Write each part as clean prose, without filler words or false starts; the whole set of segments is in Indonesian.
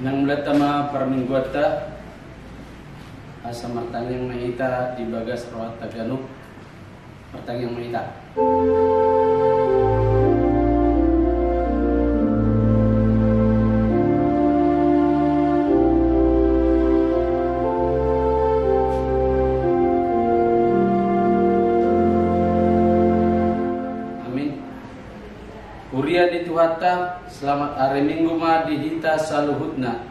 Nang mula tama permingguata asa martanyang maita di bagas rawat tagano martanyang maita. Kuria di Tuhata selamat hari Minggu ma dihita saluhutna.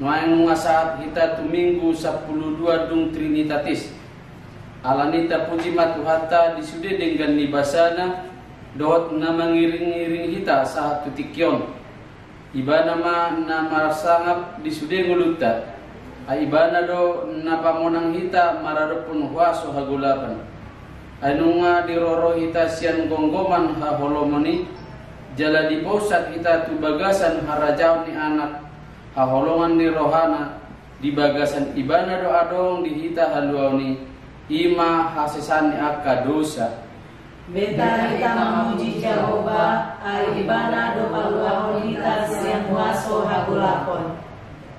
Noayang saat kita tu Minggu 12 dung Trinitatis. Alanita puji ma Tuhata disude dengan libasana dohot na mengiring-iring hita saat tutikyon. Ibana ma na marsangap disude nguluta. Ibana do na pamonang hita marado pun huaso hagulapan. Anunga diroro hita sian gonggoman haholomoni. Jala di posat kita tu bagasan harajaw ni anak haholongan ni rohana di bagasan ibana do adong di hita haluaw ni ima hasesan ni akka dosa. Beta kita memuji Jehovah ari ibana do paluaw hita siang waso hagulapon.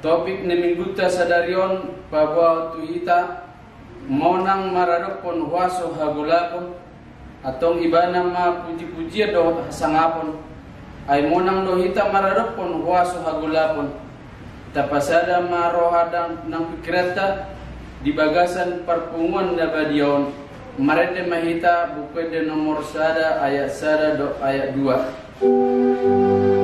Topik ni mingguta sadarion bahwa tu hita monang maradopon waso hagulapon. Atong ibana ma puji-puji do sangapon ay monang do hita maradopon huaso hagulapon tapasada marohadang nang pikrata di bagasan perpunguan da badion marete mahita buku de nomor sada do ayat 2.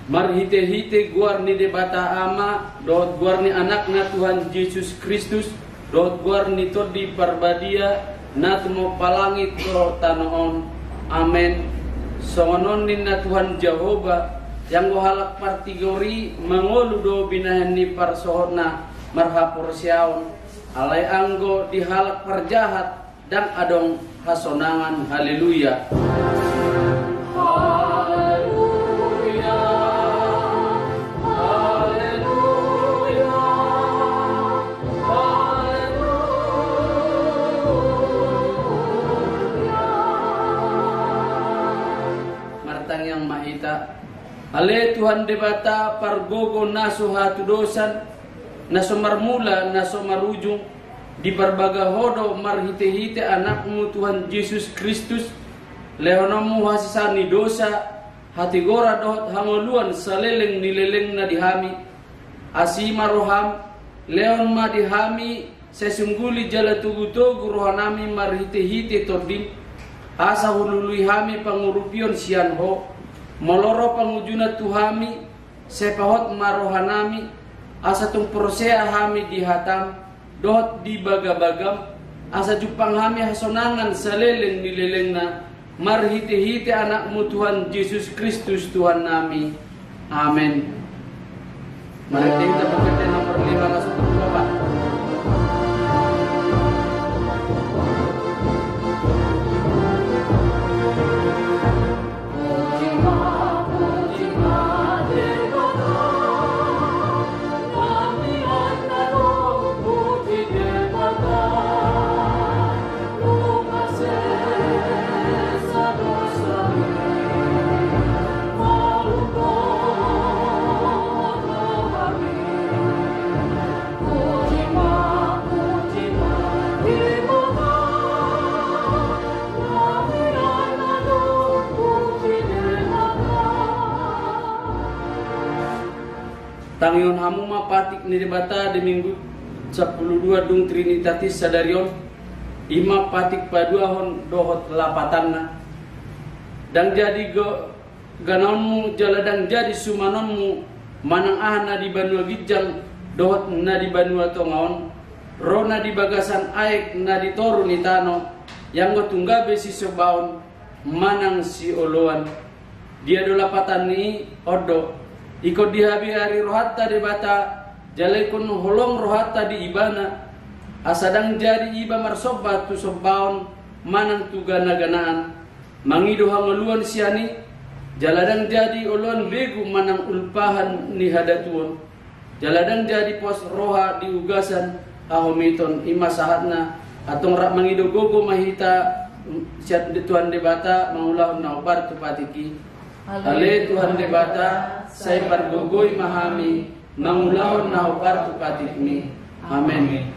marhite-hite guarni debata ama, dohot guarni anakna Tuhan Yesus Kristus, dohot guarni todi parbadia, natumo palangit roh tanoon. Amen. Songonon ninna Tuhan Jehovah, yang gohalak partigori, mangolu do binahan ni parsohotna, marhapor siaon, alay anggo dihalak parjahat, dan adong hasonangan. Haleluya. Haleluya. Haleluya. Haleluya. Martang yang mahita, ale Tuhan debata pargogo naso hatu dosan, naso marmula, naso marujung, di berbagai hodo marhite-hite anakmu Tuhan Yesus Kristus, lehonomu hasisani dosa, hati gora dohot hangoluan saleleng nileleng na dihami, asima roham, leon ma dihami, sesungguli jala tugu-tugu rohanami marhite-hite tordim, asa hulului hami pangurupion sian ho, moloro pangujuna tuhami, sepahot marohanami, asa tung prosea hami dihatam, dohot di bagabagam, asa jupang hami hasonangan saleleng nileleng na, marhite-hite anakmu Tuhan Yesus Kristus Tuhan nami. Amin. Mari kita bekerja nomor 5 langsung berdoa. Tangion hamu mapatik niribata di minggu 12 dung Trinitatis sadarion ima patik paduahon dohot lapatanna dan jadi ganonmu jaladang jadi sumanonmu manang ahna di banua gijang dohot na di banua tongaon rona di bagasan aek na di toru nitano yang go tunggabe si sobaon manang si oloan dia do lapatan ni odo ikut dihabi hari rohatta debata jalaikun holong rohatta di ibana asadang jadi iba marsobat tu sobaon manang tu gana-ganaan mangido hangaluan siani jaladang jadi uluan begu manang ulpahan ni hadatuon jaladang jadi pos roha di ugasan ahomiton ima sahatna atong rak mangido gogo mahita siat di Tuhan debata maulah naubar tupatiki ale Tuhan debata saya pargogoi mahami mangulahon naubar tupatikmi. Amen.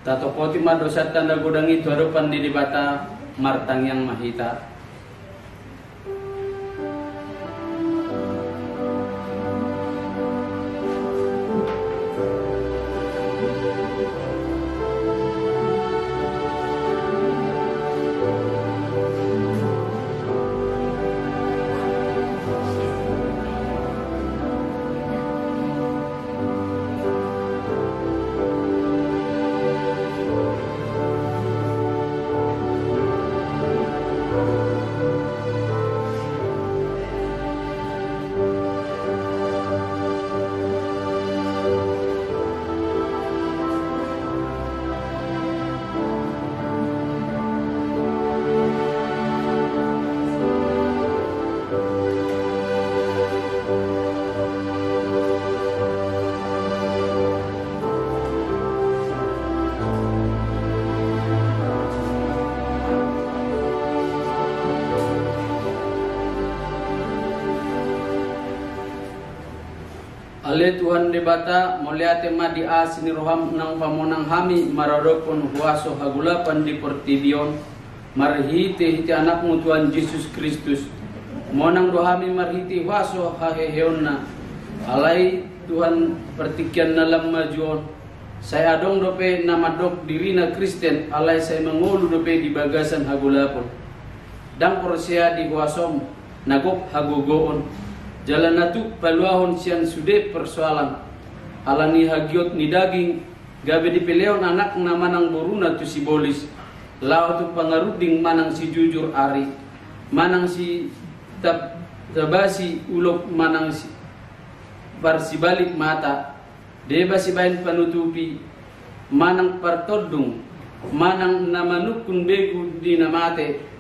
Tato koti madosa tanda godang itu harapan di bata martang yang mahita. Ale Tuhan debata moliate ma di asini roham nang pamonang hami maradopon huaso hagulapan di pertibion marhite hiti anakmu Tuhan Yesus Kristus monang dohami marhiti huaso haheheonna alai Tuhan pertikian nalam majuon saya adong dope nama dok dirina Kristen alai saya mengulu dope di bagasan hagulapon dang porsia di huasom nagok hagogoon jalan natu paluahon sian sude persoalan alani hagiot ni daging gabe di peleon anak na manang boruna tu si bolis lao tu pangaruding manang si jujur ari manang si tabasi ulok manang si barsi balik mata deba si bain panutupi manang partodung manang namanukun begu di namate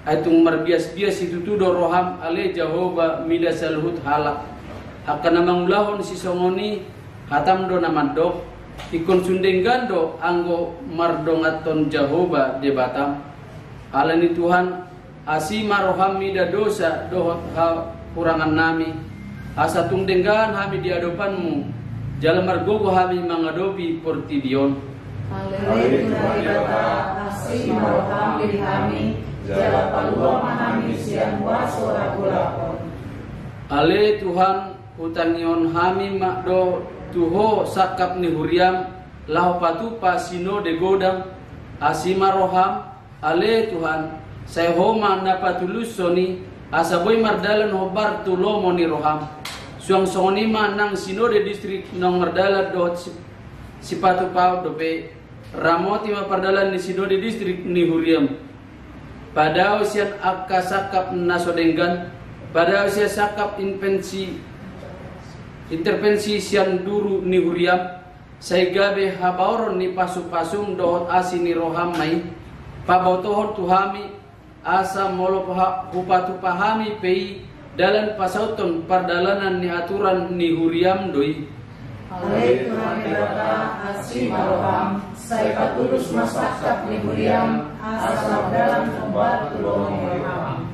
aitung marbias-bias itu tudo roham ale Jehovah mida salhut halak akan namang ulahon si songoni hatam do namandok ikon sundeng gando anggo mardongaton Jehovah de batam alani Tuhan asima roham mida dosa dohot kurangan nami asa tungdenggan hami di adopanmu jalan margogo hami mangadopi portidion Haleluya asima roham di hami jala palua mahami siang waso agulapon. Ale Tuhan hutanion hami makdo tuho sakap ni huriam lahu patupa sino de godam asima roham ale Tuhan saya homa napatulus soni asaboy mardalan hobar tulomo ni roham suang songoni manang sino de distrik nong mardala dot sipatu pau dope ramoti ma pardalan ni sino de distrik ni huriam pada usia akka sakap nasodenggan pada usia sakap intervensi sian duru ni huriam saya gabe habauron ni pasung dohot asini roham mai pabotohor tuhami asa molo hupatu pahami pei dalan pasauton pardalanan ni aturan ni huriam doi ale Tuhan berkata asima roham saya patulus masakap ni huriam asal dalam tempat tulung roham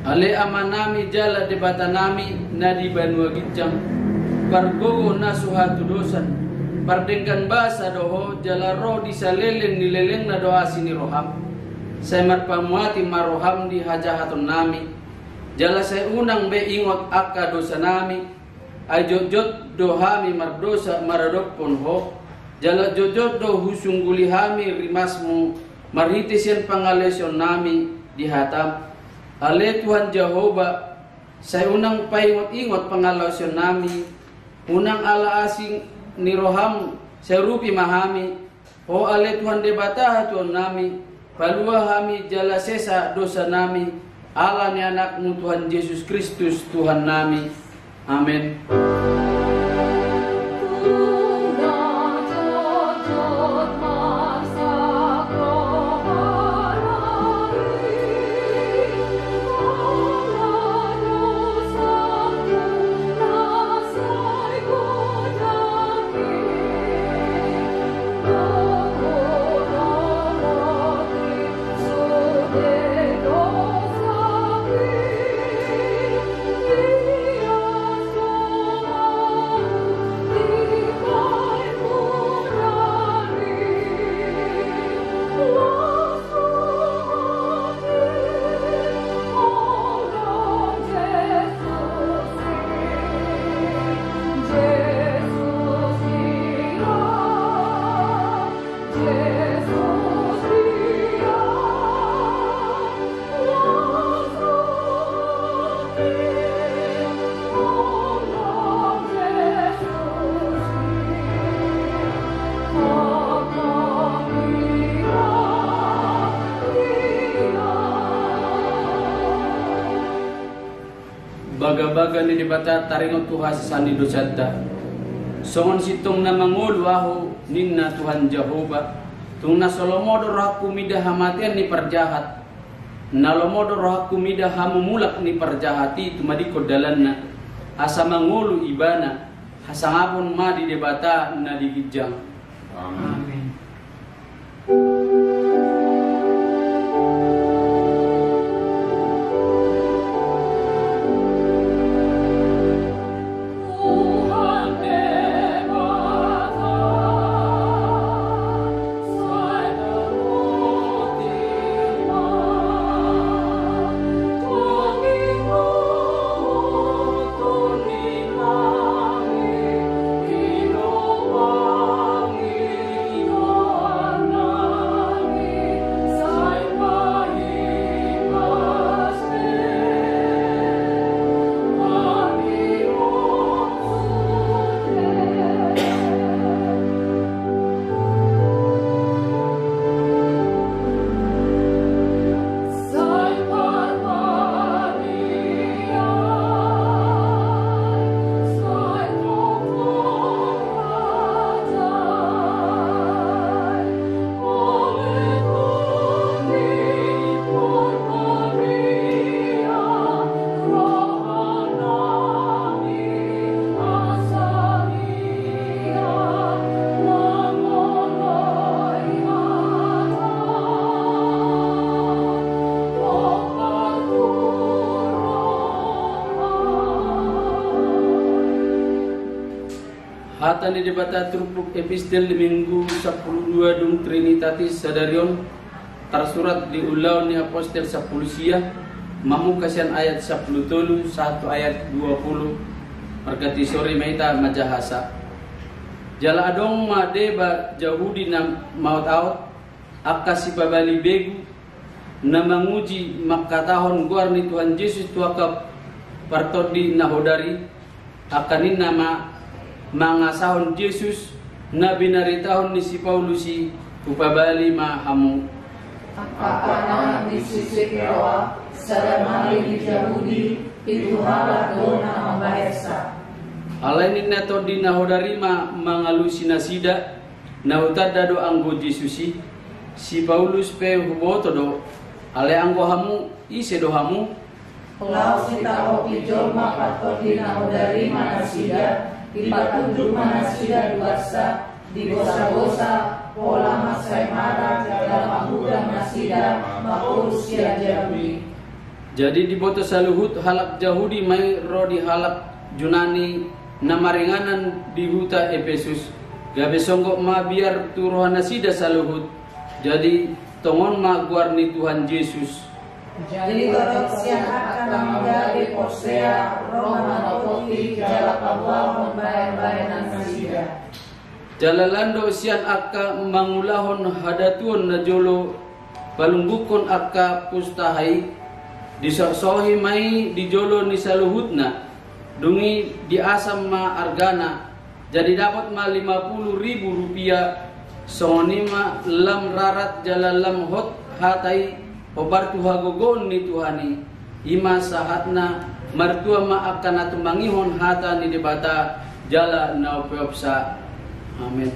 ale amanami jala debatanami nadi banua gijam pargogo nasuhatu dosan pardengkan basa doho jala roh disalelen nileleng na doa sini roham saya marpamuati maroham di hajahatun nami jala saya unang be ingot akka dosa nami ay jojot dohami mardosa maradok ponho jala jojot do husungguli hami rimasmu marhitisian pangalesion nami di hatam ale Tuhan Jehovah saya unang paingot-ingot pangalesion nami unang ala asing ni roham saya rupi mahami o ale Tuhan debata Tuhan nami palua hami jala sesa dosa nami ala ni anakmu Tuhan Yesus Kristus Tuhan nami amin. babaga ni dibata taringot Tuhan sani dosata. Songon sitong na mangulu aho ninna Tuhan Jehovah. Tung na solomodo roh kumida hamatian ni perjahat. Nalomodo roh kumida hamumulak ni perjahati tumadiko dalanna. Asa mangulu ibana. Hasangapun ma di debata na digijang. Amin. Hata ni debata trupuk epistel minggu 12 dung Trinitatis Sadarion tersurat di ulau ni apostel 10 sia mamu kasihan ayat 10 tolu 1 ayat 20 perkati sore maita majahasa jala adong ma deba Yahudi na maut out akasi babali begu na manguji makatahon guar ni Tuhan Yesus tuaka partodi nahodari akanin nama mangasahon Yesus na binaritahon ni si Paulusi upabali mahamu Apakah ni sisi kewa sadamari ni Yahudi itu halat dona membahasa alainin na to di nahodari mangalusi nasida na utada do anggo Yesusi si Paulus pe huboto do ale anggo hamu ise do hamu lau kita hoki jolma patut di nahodari manasida ipatunduk manasida duasa di gosa-gosa pola masai mara dalam amudan nasida makurus ya Yahudi. Jadi di boto saluhut halak Yahudi mai rodi halak Junani namaringanan di huta Efesus gabe songgok ma biar turuhan nasida saluhut jadi tongon ma guarni Tuhan Yesus. Jadi godok siang akan menjadi posea Roma nopoti jala pabua membayar-bayaran nasida. Jalalando sian akka mangulahon hadatuon na jolo palunggukon akka pustahai disosohi mai di jolo ni saluhutna dungi di asam ma argana jadi dapat ma 50.000 rupiah songonima lam rarat jalalam hot hatai obartu hagogon ni Tuhani ima sahatna martua ma akan atumangihon hata ni debata jala na opeopsa. Amin.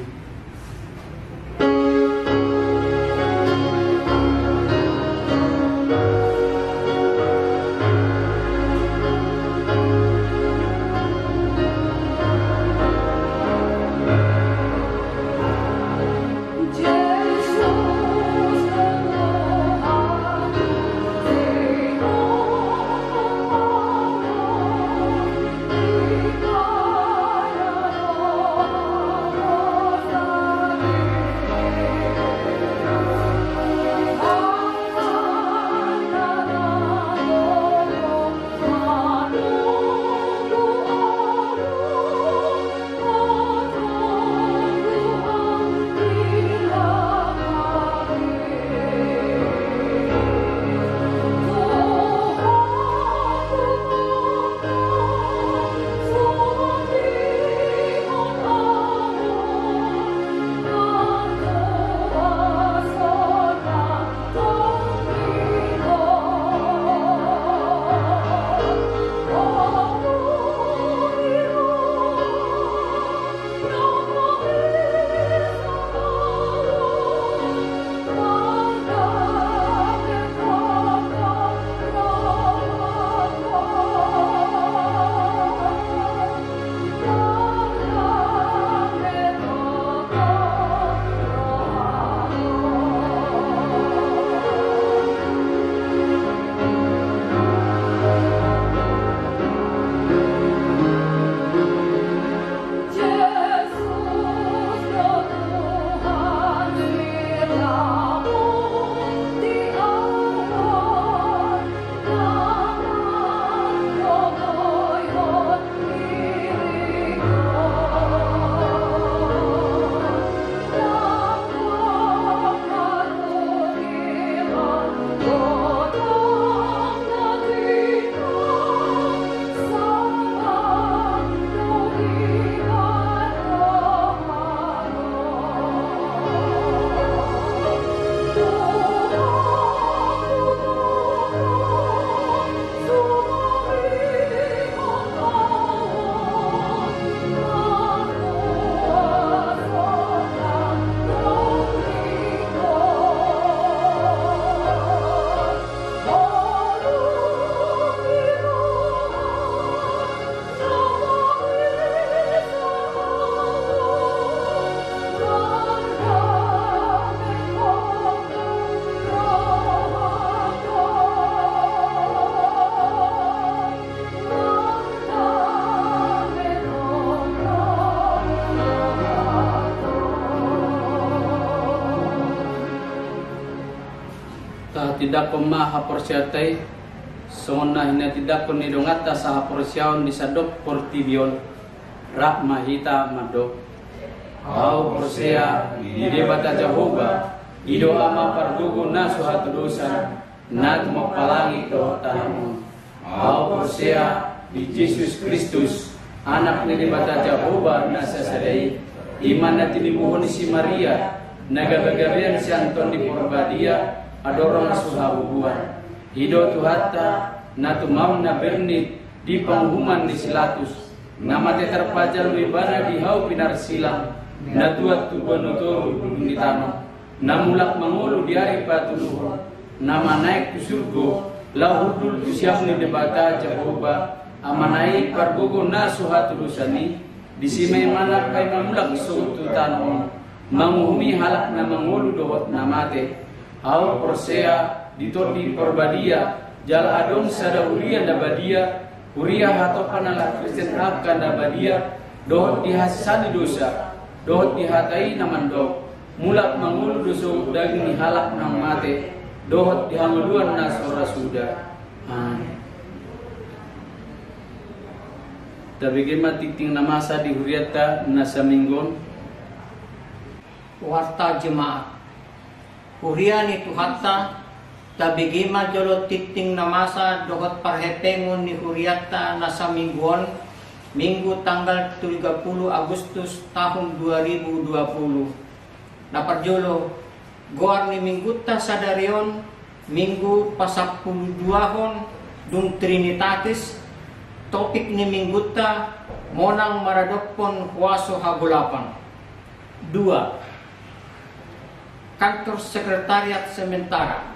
Ta tidak pemaha persiatai sona hina tidak penidongata saha persiaon disadok portibion rahma hita madok au persea di bata Jehovah ido ama pargugu na suhatu dosa na tumapalangi to tahamu au persea di Yesus Kristus anak ni bata Jehovah na sasadai iman na tinibuhon si Maria nagabagabian si Anton di Porbadia adorong suhabubuan hido tuhatta na tumam na bernit di panghuman di silatus nama te terpajal wibana di hau pinar silang na tuat tubanutoro di tanah na mulak mangulu di hari patuluh nama naik ke surga lahudul siap ni debata Jehovah amanai pargogo na suhatu dosani di simai mana kai mamulak suatu tanah manguhumi halak na mangulu dohot namate au persea ditodi perbadia jal adon sada huria da badia huria hato panala Kristen akan da badia dohot dihasani dosa dohot dihatai namandok mulak mangulu dosa daging halak nang mate dohot dihangaluan nasora sudah tapi gema titing namasa di huriata nasa minggon warta jemaat huriani tuhatta tabigima jolo titing namasa dohot parhepengun ni huriata nasa mingguon minggu tanggal 30 Agustus tahun 2020 naparjolo goar ni mingguta sadarion minggu pasapuluduahon dung Trinitatis topik ni mingguta monang maradokpon huaso hagulapan 2 Kantor Sekretariat Sementara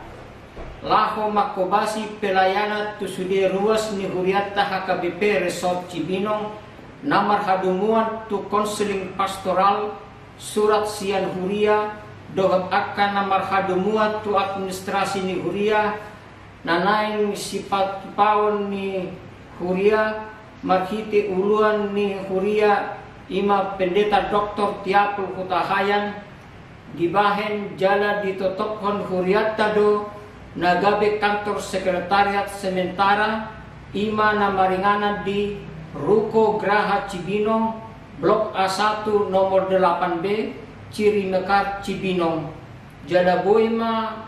Laho makobasi pelayanan tusude ruas ni huriata HKBP Resort Cibinong namar hadumuan tu konseling pastoral surat sian huria dohot akan namar hadumuan tu administrasi ni huria nanain sifat pawon ni huria marhiti uluan ni huria ima pendeta Dr. Tiapul Hutahayan dibahen jala ditotopkan huriata do nagabe kantor sekretariat sementara ima namaringana di Ruko Graha Cibinong Blok A1 nomor 8B Ciri Mekar Cibinong jala boima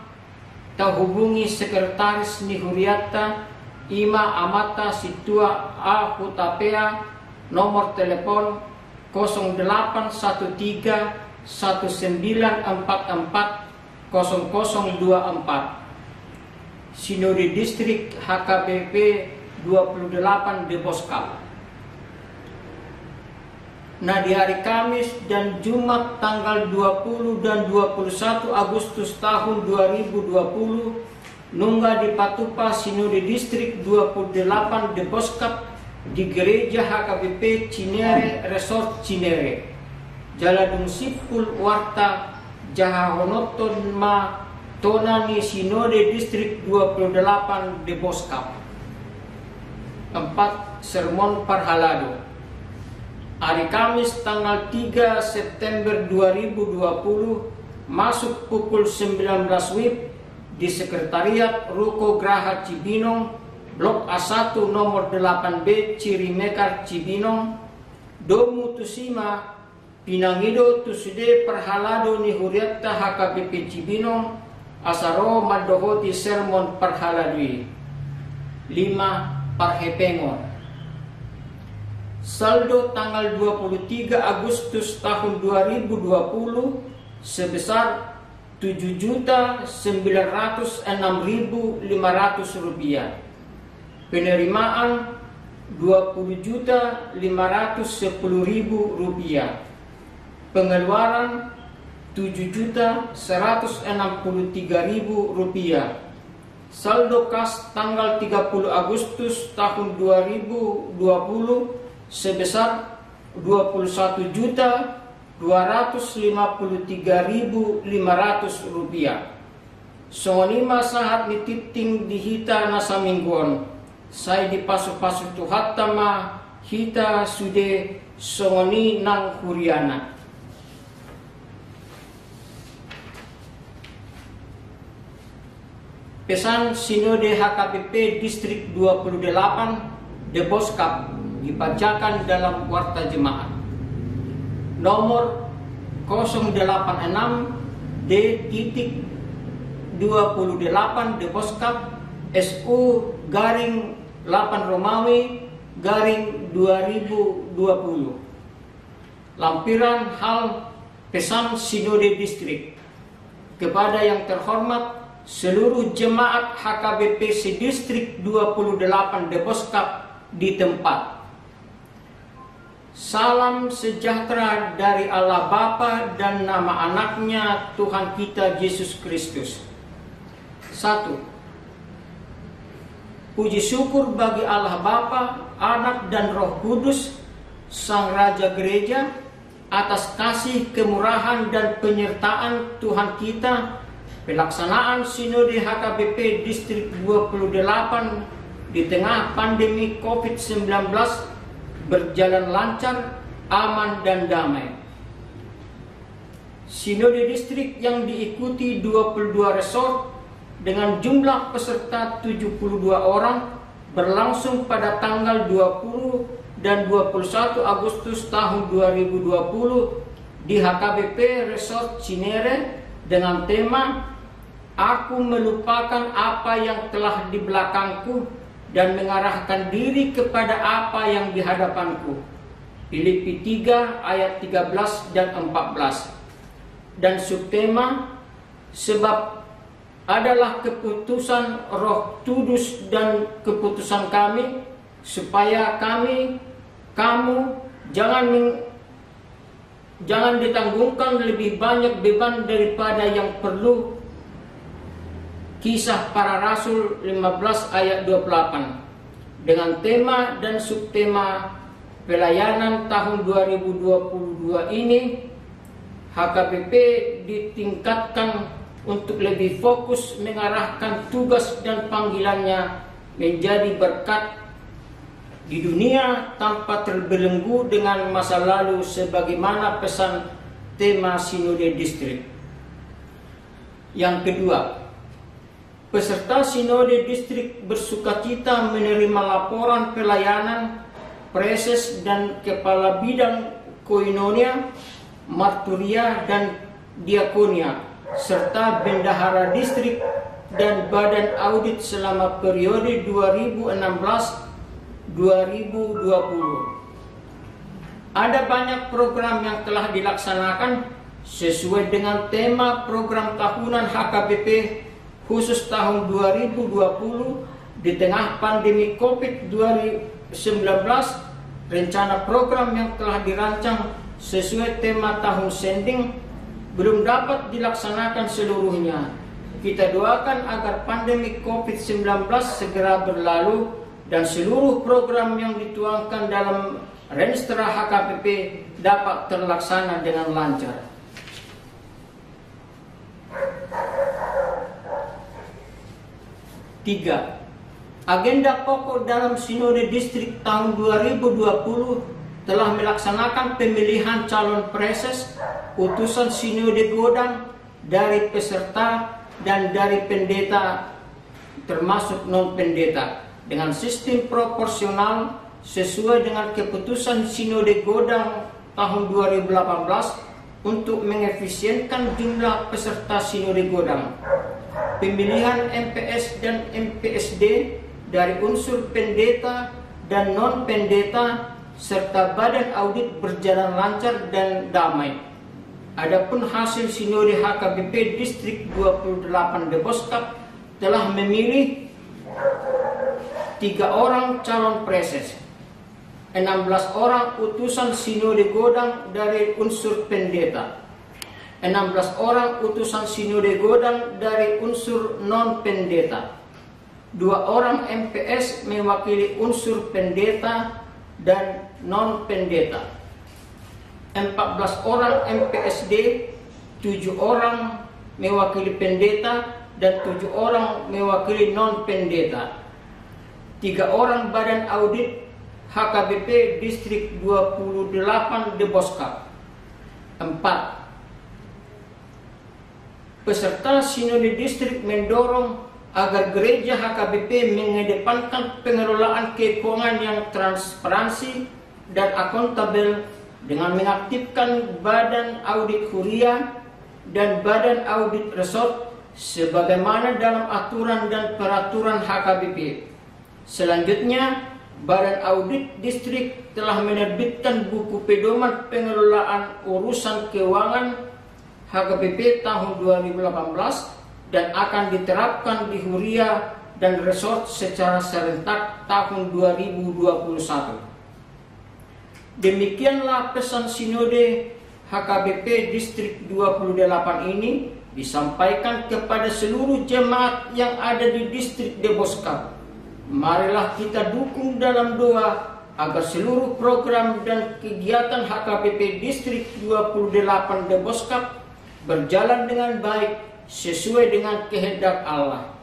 tahubungi sekretaris ni huriata ima amata situa A Hutapea nomor telepon 0813 1944 0024 Sinode Distrik HKBP 28 Deboskap. Nah di hari Kamis dan Jumat tanggal 20 dan 21 Agustus tahun 2020 nungga di Patupa Sinode Distrik 28 Deboskap di Gereja HKBP Cinere Resort Cinere. Jaladung sipul warta jahahonoton ma tonani Sinode Distrik 28 Deboskap. 4 Sermon Parhalado. Hari Kamis tanggal 3 September 2020 masuk pukul 19 WIB di Sekretariat Ruko Graha Cibinong Blok A1 nomor 8B Ciri Mekar Cibinong Domu Tusima Pinangido tusude parhalado ni huriata HKBP Cibinong asaro madohoti sermon parhaladui 5 parhepengon saldo tanggal 23 Agustus tahun 2020 sebesar Rp7.906.500 penerimaan Rp20.510.000 pengeluaran Rp7.163.000 saldo kas tanggal 30 Agustus tahun 2020 sebesar Rp20.253.500 songonima sahat nititing dihita nasa mingguan saya dipasu-pasu tuhatama hita sude songoni nang huriana. Pesan Sinode HKBP Distrik 28 Deboskap dibacakan dalam Warta Jemaat nomor 086 D.28 Deboskap SU garing 8 Romawi garing 2020. Lampiran hal pesan Sinode Distrik kepada yang terhormat seluruh jemaat HKBP Distrik 28 Deboskap di tempat. Salam sejahtera dari Allah Bapa dan nama anaknya Tuhan kita Yesus Kristus. 1. Puji syukur bagi Allah Bapa, Anak dan Roh Kudus, Sang Raja Gereja, atas kasih, kemurahan dan penyertaan Tuhan kita. Pelaksanaan Sinode HKBP Distrik 28 di tengah pandemi COVID-19 berjalan lancar, aman dan damai. Sinode Distrik yang diikuti 22 resort dengan jumlah peserta 72 orang berlangsung pada tanggal 20 dan 21 Agustus tahun 2020 di HKBP Resort Cinere dengan tema Aku melupakan apa yang telah di belakangku dan mengarahkan diri kepada apa yang di hadapanku. Filipi 3 ayat 13 dan 14. Dan subtema sebab adalah keputusan Roh Kudus dan keputusan kami supaya kamu jangan ditanggungkan lebih banyak beban daripada yang perlu. Kisah Para Rasul 15 ayat 28. Dengan tema dan subtema pelayanan tahun 2022 ini, HKBP ditingkatkan untuk lebih fokus mengarahkan tugas dan panggilannya menjadi berkat di dunia tanpa terbelenggu dengan masa lalu sebagaimana pesan tema Sinode Distrik. Yang kedua, peserta Sinode Distrik bersukacita menerima laporan pelayanan preses dan kepala bidang koinonia, marturia dan diakonia serta bendahara distrik dan badan audit selama periode 2016-2020. Ada banyak program yang telah dilaksanakan sesuai dengan tema program tahunan HKBP khusus tahun 2020 di tengah pandemi COVID-19. Rencana program yang telah dirancang sesuai tema tahun sending belum dapat dilaksanakan seluruhnya. Kita doakan agar pandemi COVID-19 segera berlalu dan seluruh program yang dituangkan dalam Renstra HKBP dapat terlaksana dengan lancar. Tiga, agenda pokok dalam Sinode Distrik tahun 2020 telah melaksanakan pemilihan calon preses, utusan Sinode Godang dari peserta dan dari pendeta termasuk non-pendeta dengan sistem proporsional sesuai dengan keputusan Sinode Godang tahun 2018 untuk mengefisienkan jumlah peserta Sinode Godang. Pemilihan MPS dan MPSD dari unsur pendeta dan non-pendeta serta badan audit berjalan lancar dan damai. Adapun hasil Sinode HKBP Distrik 28 Deboskap telah memilih 3 orang calon preses, 16 orang utusan Sinode Godang dari unsur pendeta, 16 orang utusan Sinode Godang dari unsur non-pendeta, 2 orang MPS mewakili unsur pendeta dan non-pendeta, 14 orang MPSD, 7 orang mewakili pendeta dan 7 orang mewakili non-pendeta, 3 orang badan audit HKBP Distrik 28 Deboskap. 4. Peserta Sinode Distrik mendorong agar gereja HKBP mengedepankan pengelolaan keuangan yang transparansi dan akuntabel dengan mengaktifkan Badan Audit Huria dan Badan Audit Resort sebagaimana dalam aturan dan peraturan HKBP. Selanjutnya, Badan Audit Distrik telah menerbitkan buku pedoman pengelolaan urusan keuangan HKBP tahun 2018 dan akan diterapkan di Huria dan Resort secara serentak tahun 2021. Demikianlah pesan Sinode HKBP Distrik 28 ini disampaikan kepada seluruh jemaat yang ada di Distrik Deboskap. Marilah kita dukung dalam doa agar seluruh program dan kegiatan HKBP Distrik 28 Deboskap berjalan dengan baik sesuai dengan kehendak Allah.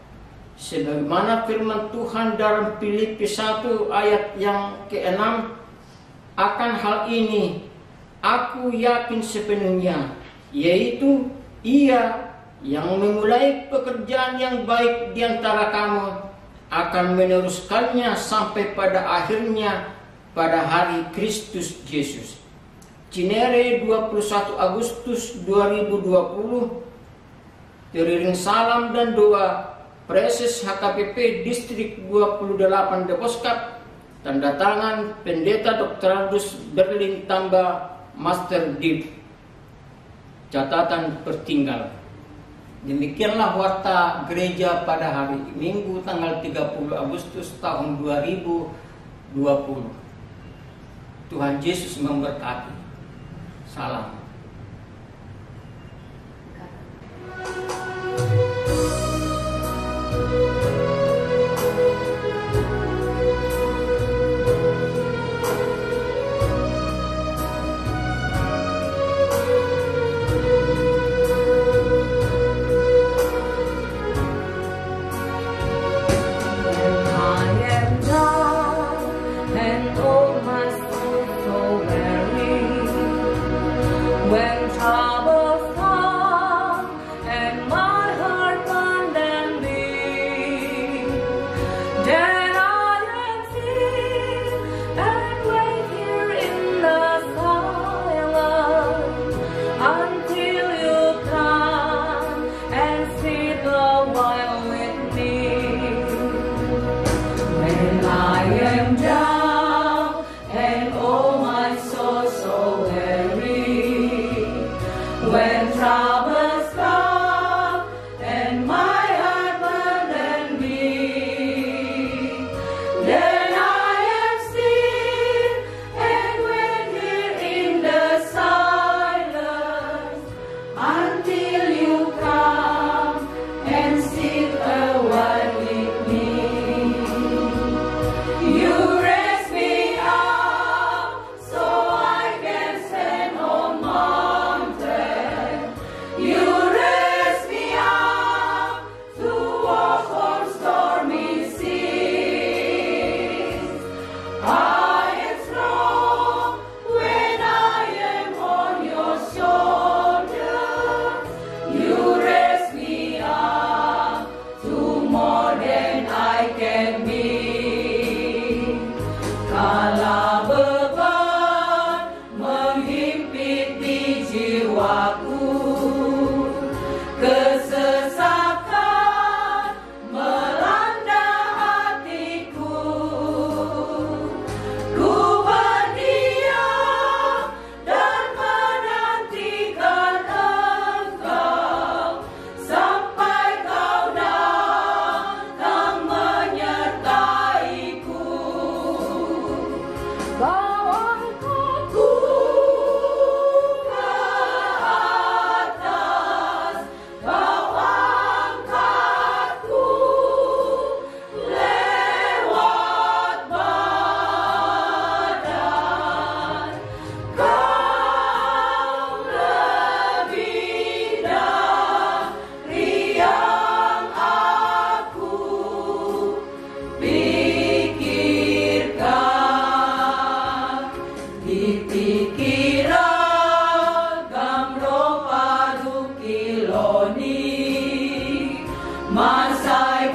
Sebagaimana firman Tuhan dalam Filipi 1 ayat yang ke-6, akan hal ini aku yakin sepenuhnya, yaitu Ia yang memulai pekerjaan yang baik di antara kamu akan meneruskannya sampai pada akhirnya pada hari Kristus Yesus. Cinere 21 Agustus 2020. Teriring salam dan doa Preses HKBP Distrik 28 Deboskap, tanda tangan Pendeta Dr. Ardus Berlin Tamba Master Div. Catatan pertinggal. Demikianlah warta gereja pada hari Minggu tanggal 30 Agustus tahun 2020. Tuhan Yesus memberkati. Salam. Masai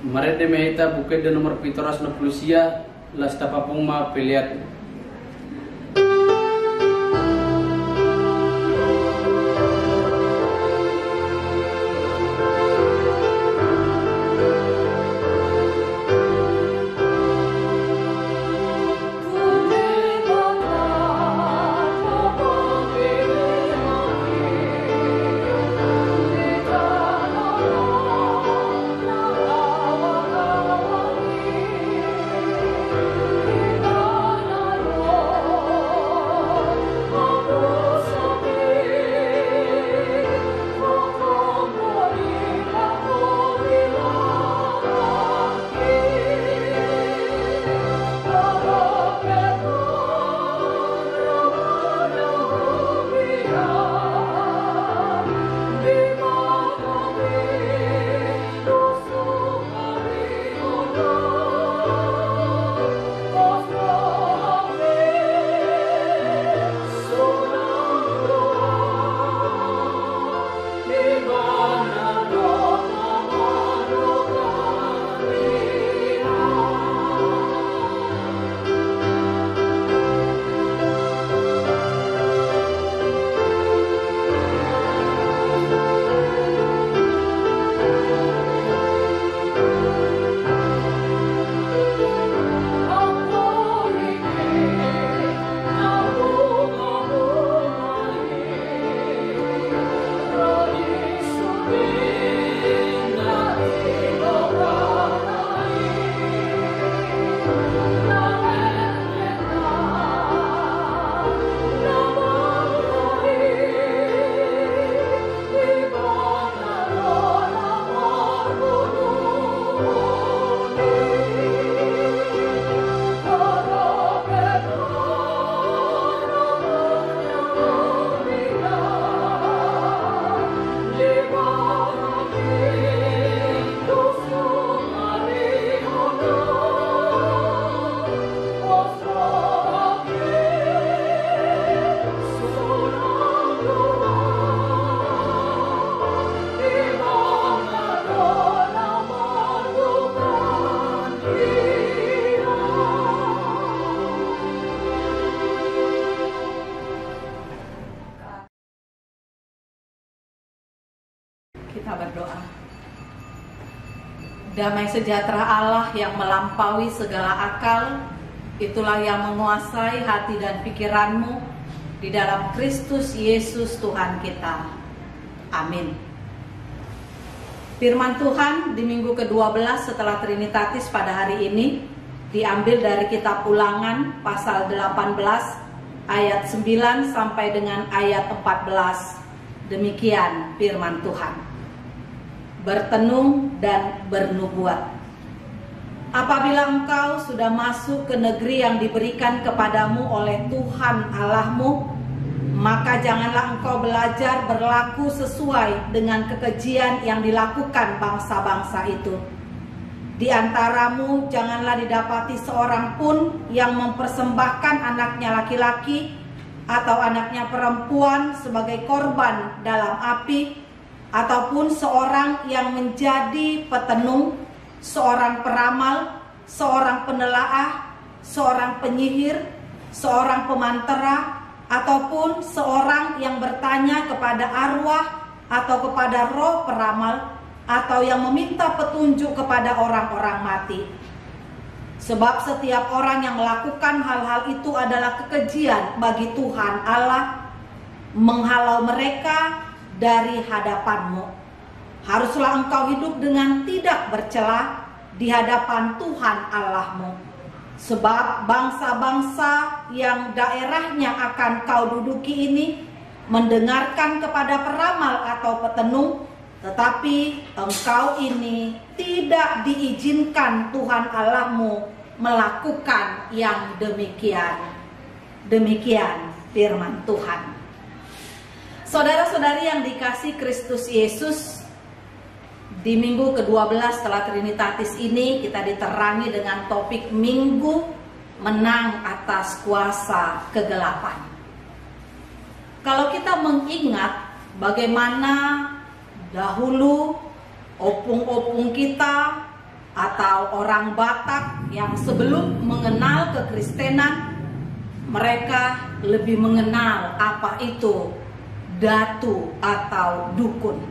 Marede mehita bukede nomor pitoras na pulusia las tapapuma peliat. Kita berdoa. Damai sejahtera Allah yang melampaui segala akal, itulah yang menguasai hati dan pikiranmu di dalam Kristus Yesus Tuhan kita. Amin. Firman Tuhan di minggu ke-12 setelah Trinitatis pada hari ini diambil dari kitab Ulangan pasal 18 ayat 9 sampai dengan ayat 14. Demikian firman Tuhan. Bertenung dan bernubuat. Apabila engkau sudah masuk ke negeri yang diberikan kepadamu oleh Tuhan Allahmu, maka janganlah engkau belajar berlaku sesuai dengan kekejian yang dilakukan bangsa-bangsa itu. Di antaramu janganlah didapati seorang pun yang mempersembahkan anaknya laki-laki atau anaknya perempuan sebagai korban dalam api, ataupun seorang yang menjadi petenung, seorang peramal, seorang penelaah, seorang penyihir, seorang pemantera, ataupun seorang yang bertanya kepada arwah atau kepada roh peramal, atau yang meminta petunjuk kepada orang-orang mati. Sebab setiap orang yang melakukan hal-hal itu adalah kekejian bagi Tuhan Allah, menghalau mereka dari hadapanmu. Haruslah engkau hidup dengan tidak bercela di hadapan Tuhan Allahmu. Sebab bangsa-bangsa yang daerahnya akan kau duduki ini mendengarkan kepada peramal atau petenung, tetapi engkau ini tidak diizinkan Tuhan Allahmu melakukan yang demikian. Demikian firman Tuhan. Saudara-saudari yang dikasihi Kristus Yesus, di minggu ke-12 setelah Trinitatis ini kita diterangi dengan topik Minggu Menang Atas Kuasa Kegelapan. Kalau kita mengingat bagaimana dahulu opung-opung kita atau orang Batak yang sebelum mengenal kekristenan, mereka lebih mengenal apa itu datu atau dukun.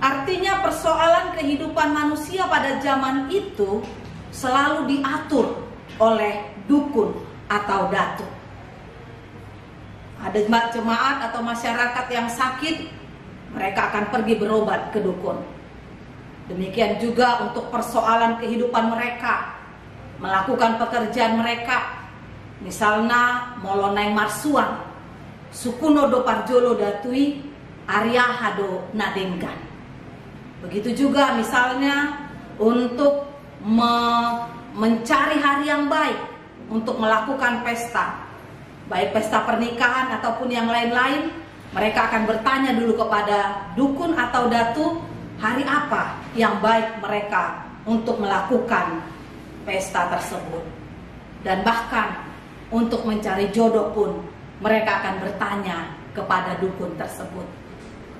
Artinya persoalan kehidupan manusia pada zaman itu selalu diatur oleh dukun atau datu. Ada jemaat atau masyarakat yang sakit, mereka akan pergi berobat ke dukun. Demikian juga untuk persoalan kehidupan mereka, melakukan pekerjaan mereka. Misalnya molonai marsuan, sukuno do parjolo datui, Arya hado nadenggan. Begitu juga misalnya untuk mencari hari yang baik untuk melakukan pesta, baik pesta pernikahan ataupun yang lain-lain, mereka akan bertanya dulu kepada dukun atau datu hari apa yang baik mereka untuk melakukan pesta tersebut. Dan bahkan untuk mencari jodoh pun mereka akan bertanya kepada dukun tersebut.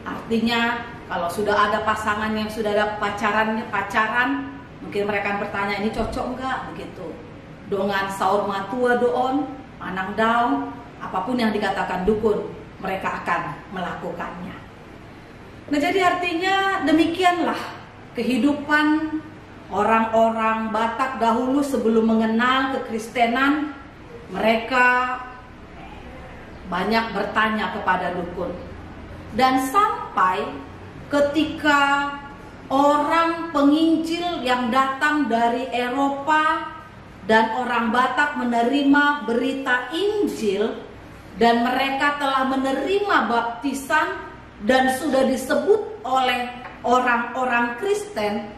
Artinya kalau sudah ada pasangan yang sudah ada pacaran, mungkin mereka akan bertanya, ini cocok enggak begitu. Dengan saur matua doon, manang daun, apapun yang dikatakan dukun, mereka akan melakukannya. Nah, jadi artinya demikianlah kehidupan orang-orang Batak dahulu sebelum mengenal kekristenan. Mereka banyak bertanya kepada dukun. Dan sampai ketika orang penginjil yang datang dari Eropa dan orang Batak menerima berita Injil dan mereka telah menerima baptisan dan sudah disebut oleh orang-orang Kristen,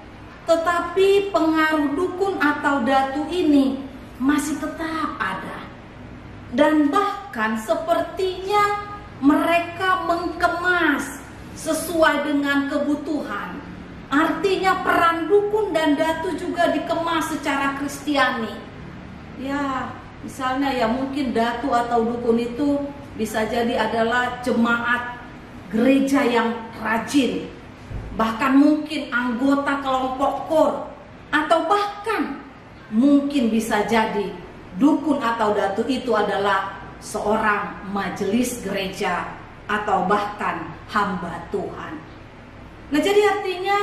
tetapi pengaruh dukun atau datu ini masih tetap ada. Dan bahkan sepertinya mereka mengemas sesuai dengan kebutuhan. Artinya peran dukun dan datu juga dikemas secara Kristiani. Ya, misalnya ya mungkin datu atau dukun itu bisa jadi adalah jemaat gereja yang rajin, bahkan mungkin anggota kelompok kor, atau bahkan mungkin bisa jadi dukun atau datu itu adalah seorang majelis gereja atau bahkan hamba Tuhan. Nah, jadi artinya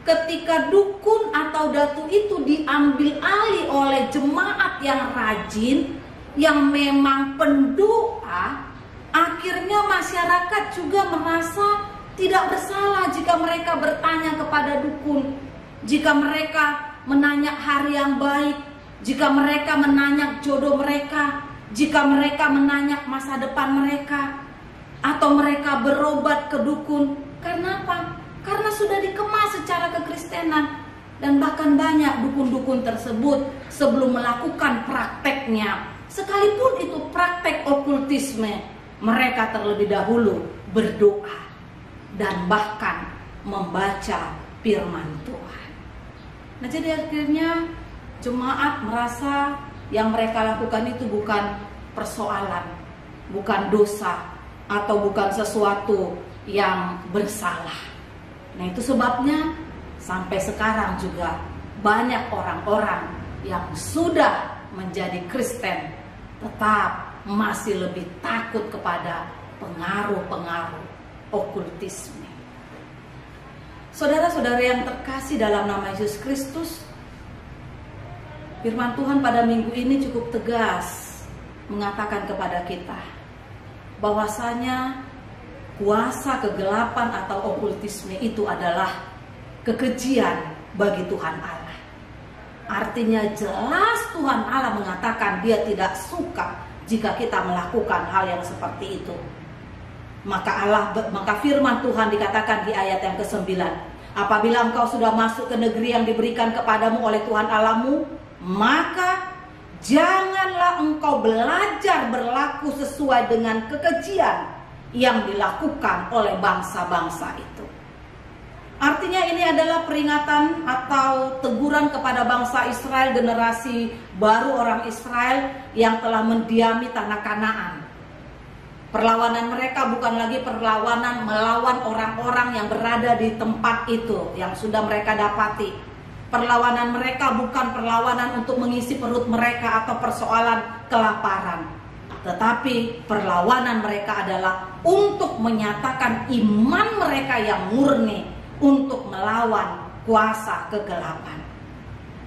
ketika dukun atau datu itu diambil alih oleh jemaat yang rajin, yang memang pendoa, akhirnya masyarakat juga merasa tidak bersalah jika mereka bertanya kepada dukun, jika mereka menanya hari yang baik, jika mereka menanya jodoh mereka, jika mereka menanya masa depan mereka, atau mereka berobat ke dukun. Karena apa? Karena sudah dikemas secara kekristenan. Dan bahkan banyak dukun-dukun tersebut sebelum melakukan prakteknya, sekalipun itu praktek okultisme, mereka terlebih dahulu berdoa dan bahkan membaca firman Tuhan. Nah, jadi akhirnya jemaat merasa yang mereka lakukan itu bukan persoalan, bukan dosa, atau bukan sesuatu yang bersalah. Nah, itu sebabnya sampai sekarang juga banyak orang-orang yang sudah menjadi Kristen tetap masih lebih takut kepada pengaruh-pengaruh okultisme. Saudara-saudara yang terkasih dalam nama Yesus Kristus, firman Tuhan pada minggu ini cukup tegas mengatakan kepada kita bahwasanya kuasa kegelapan atau okultisme itu adalah kekejian bagi Tuhan Allah. Artinya jelas Tuhan Allah mengatakan Dia tidak suka jika kita melakukan hal yang seperti itu. Maka firman Tuhan dikatakan di ayat yang ke-9, apabila engkau sudah masuk ke negeri yang diberikan kepadamu oleh Tuhan Allahmu, maka janganlah engkau belajar berlaku sesuai dengan kekejian yang dilakukan oleh bangsa-bangsa itu. Artinya ini adalah peringatan atau teguran kepada bangsa Israel, generasi baru orang Israel yang telah mendiami tanah Kanaan. Perlawanan mereka bukan lagi perlawanan melawan orang-orang yang berada di tempat itu yang sudah mereka dapati, Perlawanan mereka bukan perlawanan untuk mengisi perut mereka atau persoalan kelaparan, tetapi perlawanan mereka adalah untuk menyatakan iman mereka yang murni untuk melawan kuasa kegelapan.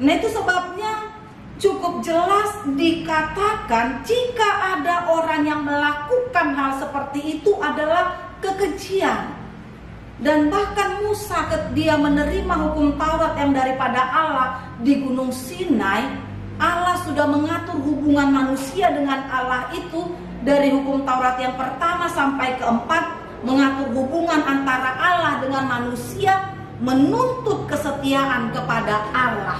Nah, itu sebabnya cukup jelas dikatakan jika ada orang yang melakukan hal seperti itu adalah kekejian. Dan bahkan Musa dia menerima hukum Taurat yang daripada Allah di Gunung Sinai, Allah sudah mengatur hubungan manusia dengan Allah itu dari hukum Taurat yang pertama sampai keempat, mengatur hubungan antara Allah dengan manusia, menuntut kesetiaan kepada Allah.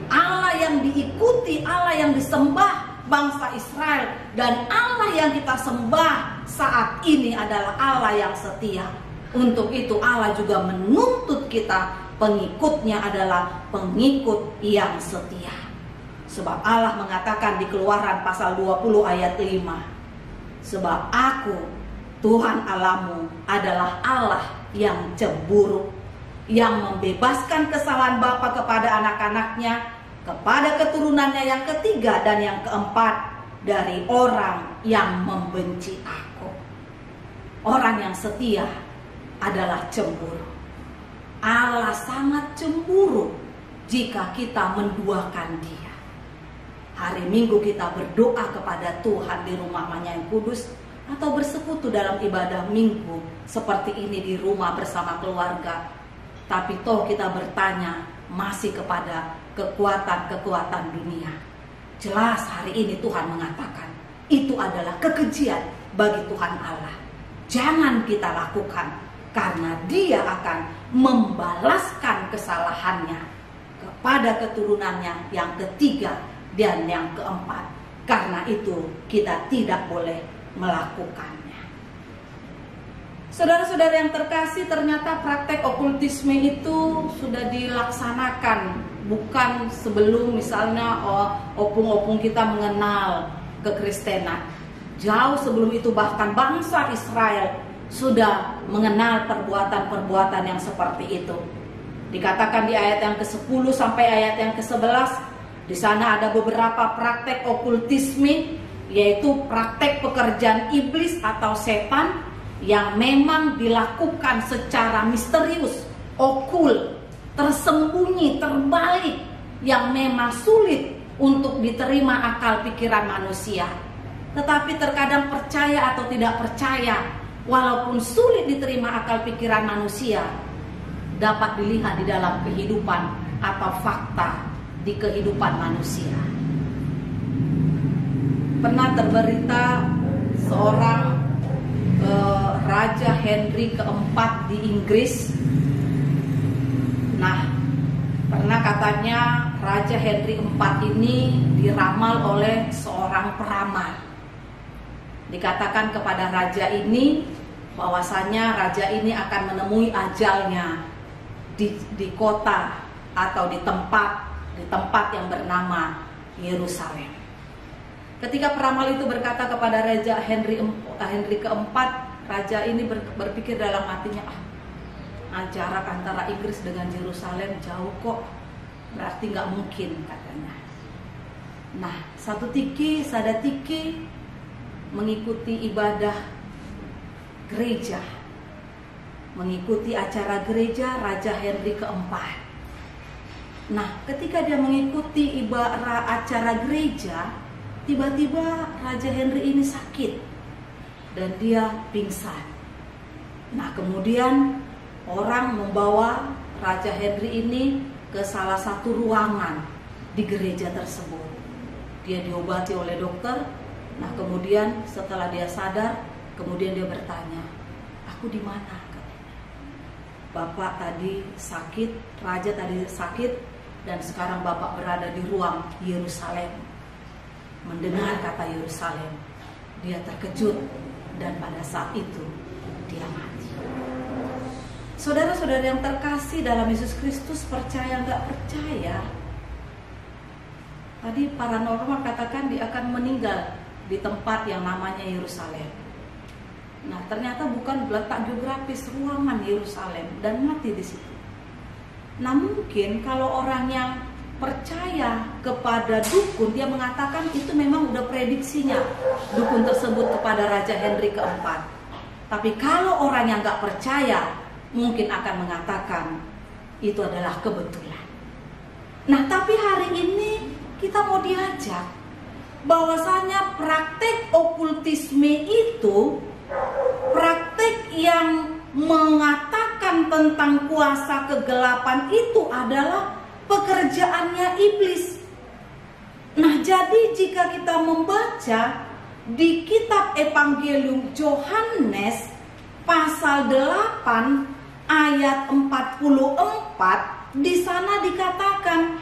Allah yang diikuti, Allah yang disembah bangsa Israel, dan Allah yang kita sembah saat ini adalah Allah yang setia. Untuk itu Allah juga menuntut kita, pengikutnya adalah pengikut yang setia. Sebab Allah mengatakan di Keluaran pasal 20 ayat 5, sebab aku Tuhan Allahmu adalah Allah yang cemburu, yang membebaskan kesalahan bapa kepada anak-anaknya, kepada keturunannya yang ketiga dan yang keempat dari orang yang membenci aku. Orang yang setia adalah cemburu. Allah sangat cemburu jika kita menduakan Dia. Hari Minggu kita berdoa kepada Tuhan di rumahnya yang kudus, atau bersekutu dalam ibadah Minggu seperti ini di rumah bersama keluarga. Tapi toh kita bertanya masih kepada kekuatan-kekuatan dunia. Jelas hari ini Tuhan mengatakan itu adalah kekejian bagi Tuhan Allah. Jangan kita lakukan, karena Dia akan membalaskan kesalahannya kepada keturunannya yang ketiga dan yang keempat. Karena itu kita tidak boleh melakukannya. Saudara-saudara yang terkasih, ternyata praktek okultisme itu sudah dilaksanakan bukan sebelum misalnya opung-opung kita mengenal kekristenan. Jauh sebelum itu bahkan bangsa Israel sudah mengenal perbuatan-perbuatan yang seperti itu. Dikatakan di ayat yang ke-10 sampai ayat yang ke-11, di sana ada beberapa praktek okultisme, yaitu praktek pekerjaan iblis atau setan yang memang dilakukan secara misterius, okul, tersembunyi, terbalik, yang memang sulit untuk diterima akal pikiran manusia. Tetapi terkadang percaya atau tidak percaya, walaupun sulit diterima akal pikiran manusia, dapat dilihat di dalam kehidupan atau fakta di kehidupan manusia. Pernah terberita seorang Raja Henry keempat di Inggris. Nah, pernah katanya Raja Henry keempat ini diramal oleh seorang peramal. Dikatakan kepada raja ini bahwasanya raja ini akan menemui ajalnya di kota atau di tempat yang bernama Yerusalem. Ketika peramal itu berkata kepada Raja Henry keempat, raja ini berpikir dalam hatinya, jarak antara Inggris dengan Yerusalem jauh kok, berarti nggak mungkin katanya. Nah, sadatiki mengikuti ibadah gereja, mengikuti acara gereja Raja Henry keempat. Nah, ketika dia mengikuti acara gereja, tiba-tiba Raja Henry ini sakit dan dia pingsan. Nah, kemudian orang membawa Raja Henry ini ke salah satu ruangan di gereja tersebut. Dia diobati oleh dokter. Nah, kemudian setelah dia sadar, kemudian dia bertanya, "Aku di mana?" katanya. "Bapak tadi sakit, Raja tadi sakit, dan sekarang Bapak berada di ruang Yerusalem." Mendengar kata Yerusalem, dia terkejut dan pada saat itu dia mati. Saudara-saudara yang terkasih dalam Yesus Kristus, percaya nggak percaya, tadi paranormal katakan dia akan meninggal di tempat yang namanya Yerusalem. Nah, ternyata bukan letak geografis ruangan Yerusalem, dan mati di situ. Nah mungkin kalau orang yang percaya kepada dukun, dia mengatakan itu memang udah prediksinya dukun tersebut kepada Raja Henry keempat. Tapi kalau orang yang gak percaya, mungkin akan mengatakan itu adalah kebetulan. Nah tapi hari ini kita mau diajak bahwasanya praktek okultisme itu praktek yang mengatakan tentang kuasa kegelapan itu adalah pekerjaannya iblis. Nah jadi jika kita membaca di kitab Evangelium Yohanes pasal 8 ayat 44, di sana dikatakan,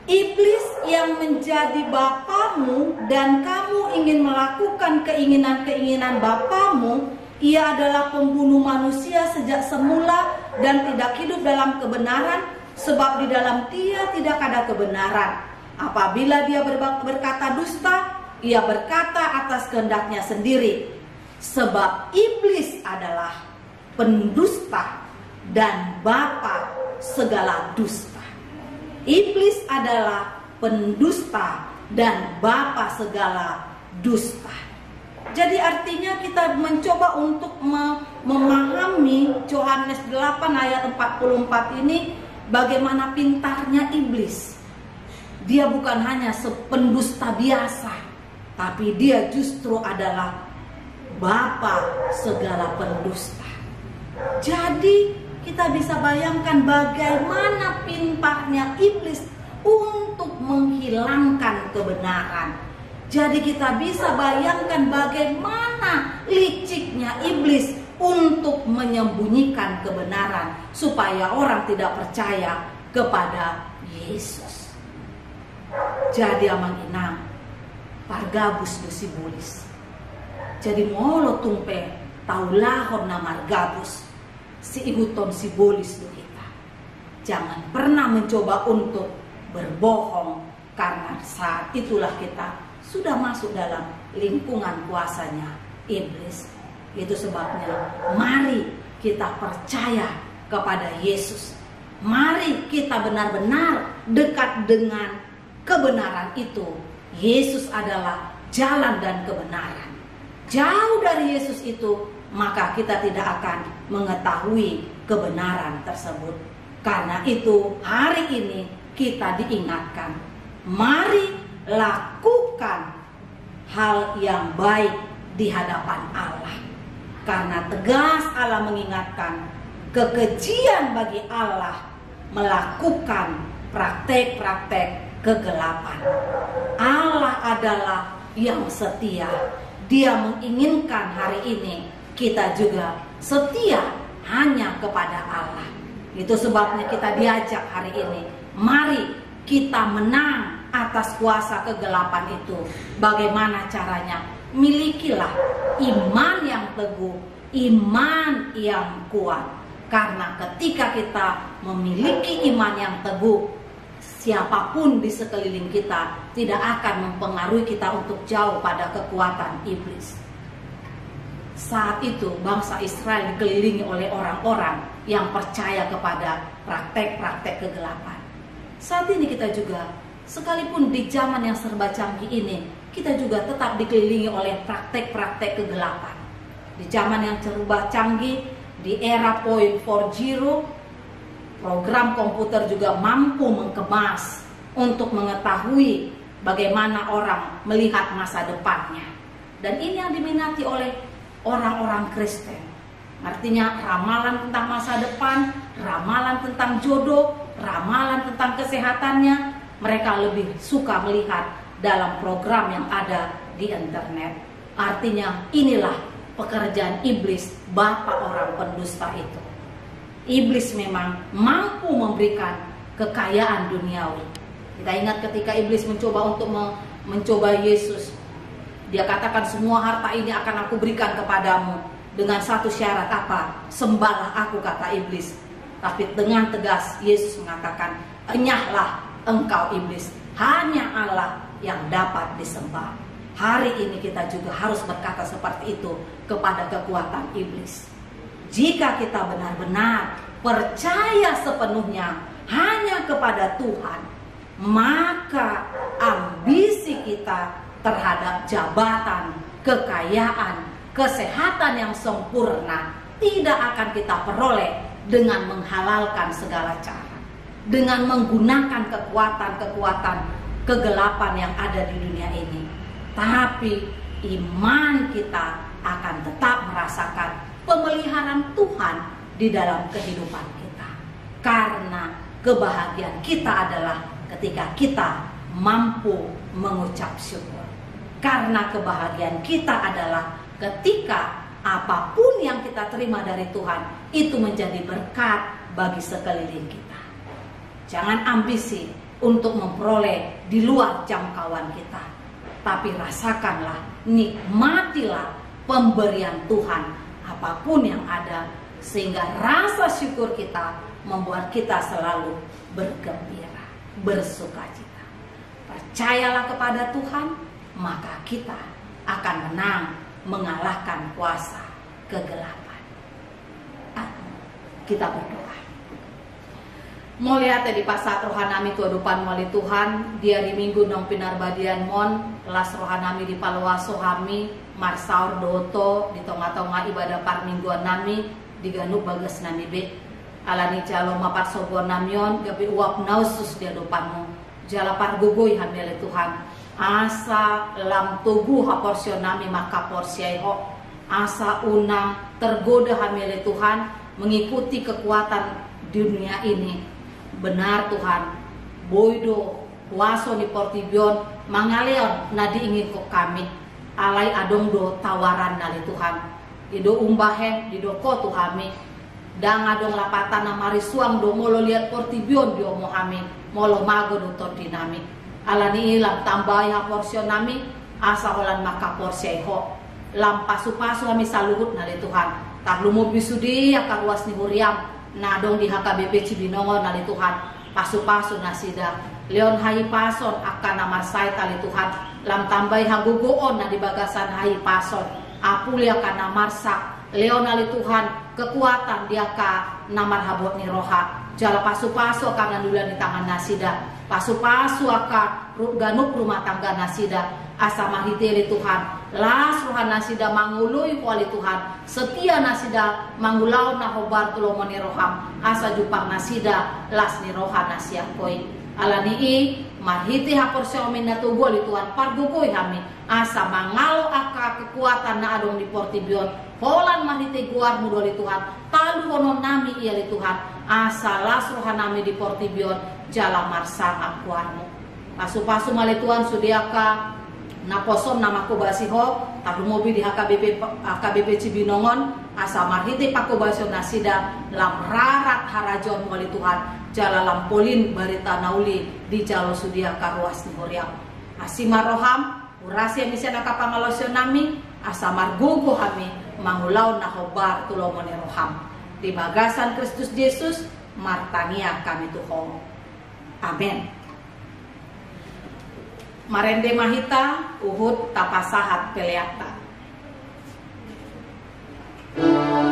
iblis yang menjadi bapamu dan kamu ingin melakukan keinginan-keinginan bapamu, ia adalah pembunuh manusia sejak semula dan tidak hidup dalam kebenaran, sebab di dalam dia tidak ada kebenaran. Apabila dia berkata dusta, ia berkata atas kehendaknya sendiri, sebab iblis adalah pendusta dan bapa segala dusta. Iblis adalah pendusta dan bapa segala dusta. Jadi artinya kita mencoba untuk memahami Yohanes 8 ayat 44 ini, bagaimana pintarnya iblis. Dia bukan hanya pendusta biasa, tapi dia justru adalah bapa segala pendusta. Jadi kita bisa bayangkan bagaimana pintarnya iblis untuk menghilangkan kebenaran. Jadi kita bisa bayangkan bagaimana liciknya iblis untuk menyembunyikan kebenaran supaya orang tidak percaya kepada Yesus. Jadi amang inang pargabus dusibulis. Jadi molo tumpe taulahon na margabus si ihuton si bolis do kita. Jangan pernah mencoba untuk berbohong, karena saat itulah kita sudah masuk dalam lingkungan kuasanya iblis. Itu sebabnya mari kita percaya kepada Yesus. Mari kita benar-benar dekat dengan kebenaran itu. Yesus adalah jalan dan kebenaran. Jauh dari Yesus itu, maka kita tidak akan mengetahui kebenaran tersebut. Karena itu hari ini kita diingatkan, mari lakukan hal yang baik di hadapan Allah. Karena tegas Allah mengingatkan, kekejian bagi Allah melakukan praktek-praktek kegelapan. Allah adalah yang setia. Dia menginginkan hari ini kita juga setia hanya kepada Allah. Itu sebabnya kita diajak hari ini, mari kita menang atas kuasa kegelapan itu. Bagaimana caranya? Milikilah iman yang teguh, iman yang kuat. Karena ketika kita memiliki iman yang teguh, siapapun di sekeliling kita tidak akan mempengaruhi kita untuk jauh pada kekuatan iblis. Saat itu bangsa Israel dikelilingi oleh orang-orang yang percaya kepada praktek-praktek kegelapan. Saat ini kita juga, sekalipun di zaman yang serba canggih ini, kita juga tetap dikelilingi oleh praktek-praktek kegelapan. Di zaman yang serba canggih, di era 0.40, program komputer juga mampu mengemas untuk mengetahui bagaimana orang melihat masa depannya. Dan ini yang diminati oleh orang-orang Kristen. Artinya ramalan tentang masa depan, ramalan tentang jodoh, ramalan tentang kesehatannya, mereka lebih suka melihat dalam program yang ada di internet. Artinya inilah pekerjaan iblis, bapa orang pendusta itu. Iblis memang mampu memberikan kekayaan duniawi. Kita ingat ketika iblis mencoba untuk mencoba Yesus, dia katakan semua harta ini akan aku berikan kepadamu dengan satu syarat apa? Sembahlah aku, kata iblis. Tapi dengan tegas Yesus mengatakan, enyahlah engkau iblis, hanya Allah yang dapat disembah. Hari ini kita juga harus berkata seperti itu kepada kekuatan iblis. Jika kita benar-benar percaya sepenuhnya hanya kepada Tuhan, maka ambisi kita terhadap jabatan, kekayaan, kesehatan yang sempurna tidak akan kita peroleh dengan menghalalkan segala cara, dengan menggunakan kekuatan-kekuatan kegelapan yang ada di dunia ini. Tapi iman kita akan tetap merasakan pemeliharaan Tuhan di dalam kehidupan kita. Karena kebahagiaan kita adalah ketika kita mampu mengucap syukur. Karena kebahagiaan kita adalah ketika apapun yang kita terima dari Tuhan itu menjadi berkat bagi sekeliling kita. Jangan ambisi untuk memperoleh di luar jangkauan kita, tapi rasakanlah, nikmatilah pemberian Tuhan apapun yang ada, sehingga rasa syukur kita membuat kita selalu bergembira, bersukacita. Percayalah kepada Tuhan, maka kita akan menang, mengalahkan kuasa kegelapan. Kita berdoa. Mulia di pasat rohanami kehidupan wali Tuhan, di hari Minggu nong pinarbadian mon, las rohanami di paluaso hami, marsaur doto, di tonga-tonga ibadah par mingguan nami, di ganuk bagas nami be, alani jalo mapat sobor namion, gabi uap nausus di hadapanmu, jala par gugoy hamile Tuhan, asa lam tugu ha porsyon nami maka porsyai ho, asa unang tergoda hamile Tuhan, mengikuti kekuatan dunia ini. Benar Tuhan, boydo waso ni portibion mangaleon nadi ingin kok kami alai adong do tawaran nali Tuhan ido umbahe dido ko Tuhami dang adong lapatan na marisuang do molo liat portibion dio mo ami molo mago do tordinami alani ilang tambay ha porsyon nami asa holan maka porsyon ho lam pasu-pasu kami saluhut nali Tuhan tak lumo bisudi akaruas ni huriam nadong di HKBP Cibinongo nali Tuhan pasu-pasu nasida leon hai pason akan nama saya tali Tuhan lam tambay hagugoon na di bagasan hai pason apuli akan namarsa leon nali Tuhan kekuatan dia ka namar habot ni roha jala pasu-pasu akan nandulan di tangan nasida pasu-pasu akan ganuk rumah tangga nasida asa mahitili Tuhan las rohan nasida mangului kuali Tuhan setia nasida mangulau na hobar tulomoni roham asa jupang nasida las ni rohan nasia koi alani i mahiti hapor seomin na tugol Tuhan pargugoi hami asa mangalo aka kekuatan na adong di portibion holan mahiti guar mudoli Tuhan talu hono nami iya li Tuhan asa las rohan nami di portibion jala marsang akuarmu pasu-pasu mali Tuhan sudiaka na posom nama ko basiho tabu mobil di HKBP Cibinongon asa marhiti pako basyo nasida lam rarat harajon wali Tuhan jala lampolin barita nauli di jalo sudia karuas ni horiam asima roham urasi yang bisa nakapangalosyo nami asa margugo hami mangulau na hobar tulomoni roham di bagasan Kristus Yesus martania kami tuhong amen. Marende mahita uhud tapasahat peleata. Oh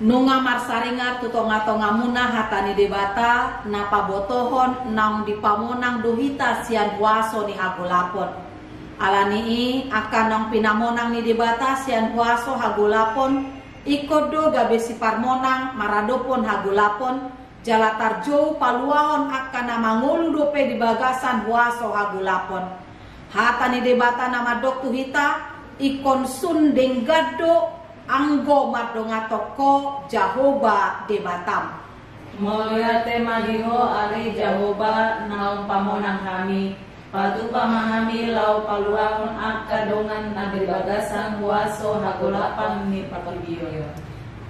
Nunga marsaringar tutonga-tonga muna hatani debata napa botohon naung dipamonang dohita sian puaso ni hagulapon. Alani akan nang pinamonang ni debata sian puaso hagulapon ikodo gabe si parmonang maradopon hagulapon jalatar jauh paluahon akan nama ngulu dope di bagasan puaso hagulapon. Hatani debata nama dok tuhita ikon sundeng gado anggo madonga toko Jahoba de Batam. Molia tema diho ali Jahoba naung pamonang kami. Patu pamahami lau paluang akadongan nagri bagasan waso hagulapan ni pakibiyo.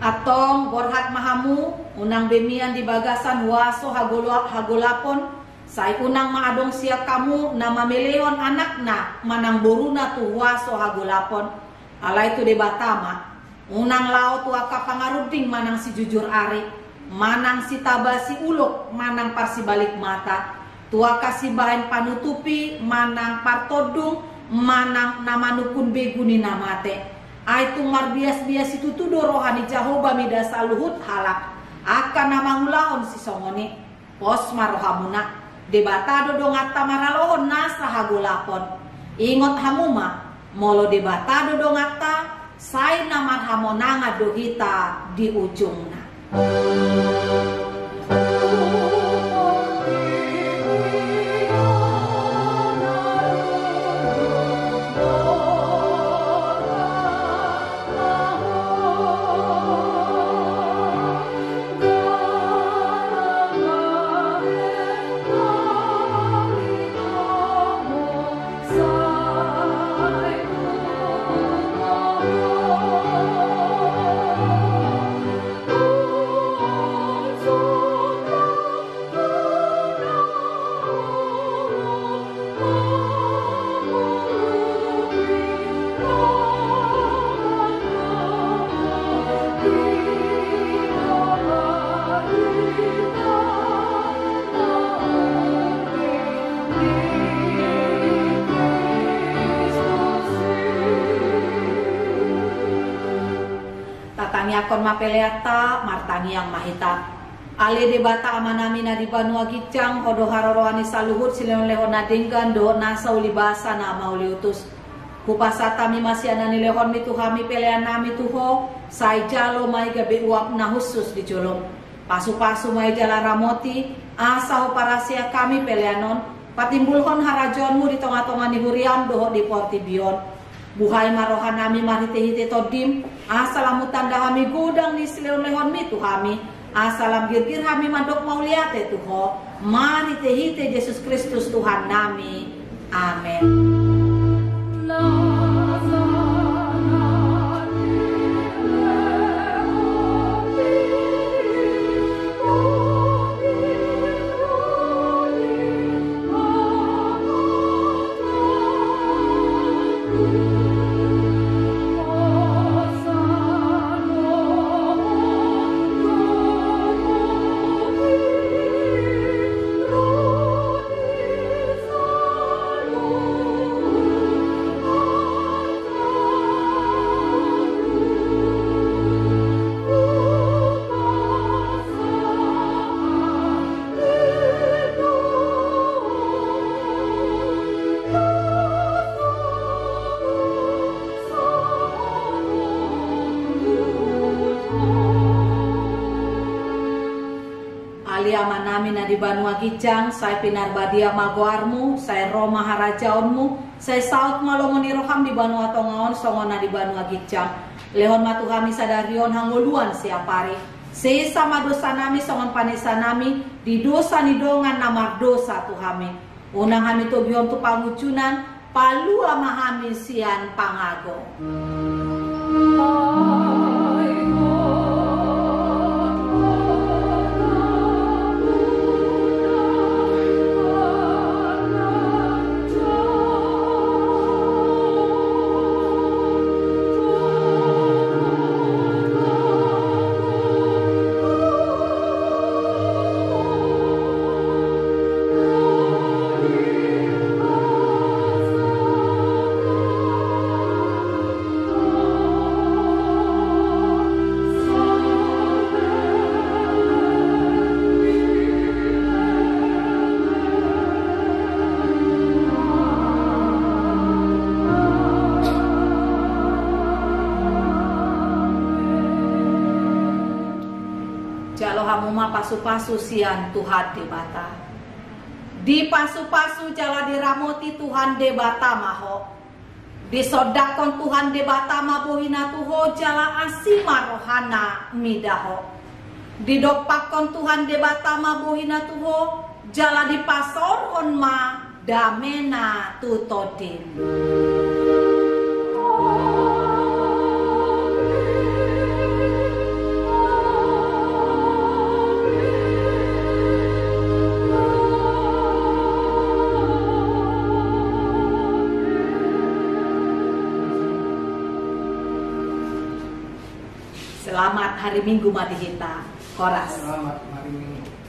Atong borhat mahamu unang bemian di bagasan waso hagulapon. Sai unang maadong siap kamu nama meleon anakna manang boruna tu waso hagulapon. Alai tu de Batama. Unang lao tua kapangaruding manang si jujur ari, manang si tabasi uluk, manang parsi balik mata, tua kasih bahan panutupi, manang partodung, manang nama nukun beguni namate. Aitu marbias-bias itu tudo rohani Jahoba mida saluhut halak, akan nama ngulahon si songoni, pos marohamuna, debatado dongata maralohon nasa hagulapon. Ingot hamuma, molo debatado dongata, sai naman hamonanga dohita di ujungna. Akon mapeleata martani yang mahita ale debata amanami na di Banua Gicang hodo haroroani saluhut sileon lehon nadenggan do nasa ulibasa na mauliutus kupasata mi masih anani lehon mitu kami pelean nami tuho sai jalo mai gabe uap na khusus di jolong pasu-pasu mai jala ramoti asa ho parasia kami peleanon patimbulhon harajonmu di tonga-tonga ni huriam doho di portibion. Buhay marohan nami marite-hite todim asalam tanda kami gudang ni sileon lehon mitu kami asalam girgir kami mandok mauliate tuho marite-hite Yesus Kristus Tuhan nami amin. Aliaman nami na di Banua Gicang, saya pinarbadia magoarmu, saya Roma harajaonmu, saya saut malomoni roham di Banua Tongaon, songon na di Banua Gicang. Lehon matu kami sadarion hanguluan siapari. Sesa dosa nami songon panesa nami, di dosa ni dongan namar dosa tu kami. Unang kami to bion tu pangucunan, palu amahami sian pangago. Oh noma pasu-pasu sian Tuhan debata. Di pasu-pasu jala diramoti Tuhan debata maho. Disodakon Tuhan debata mabohina tuho jala asima rohana midaho. Didopakon Tuhan debata mabohina tuho jala dipasorhon ma damena tutodin. Selamat hari Minggu Madihita. Koras. Selamat hari Minggu.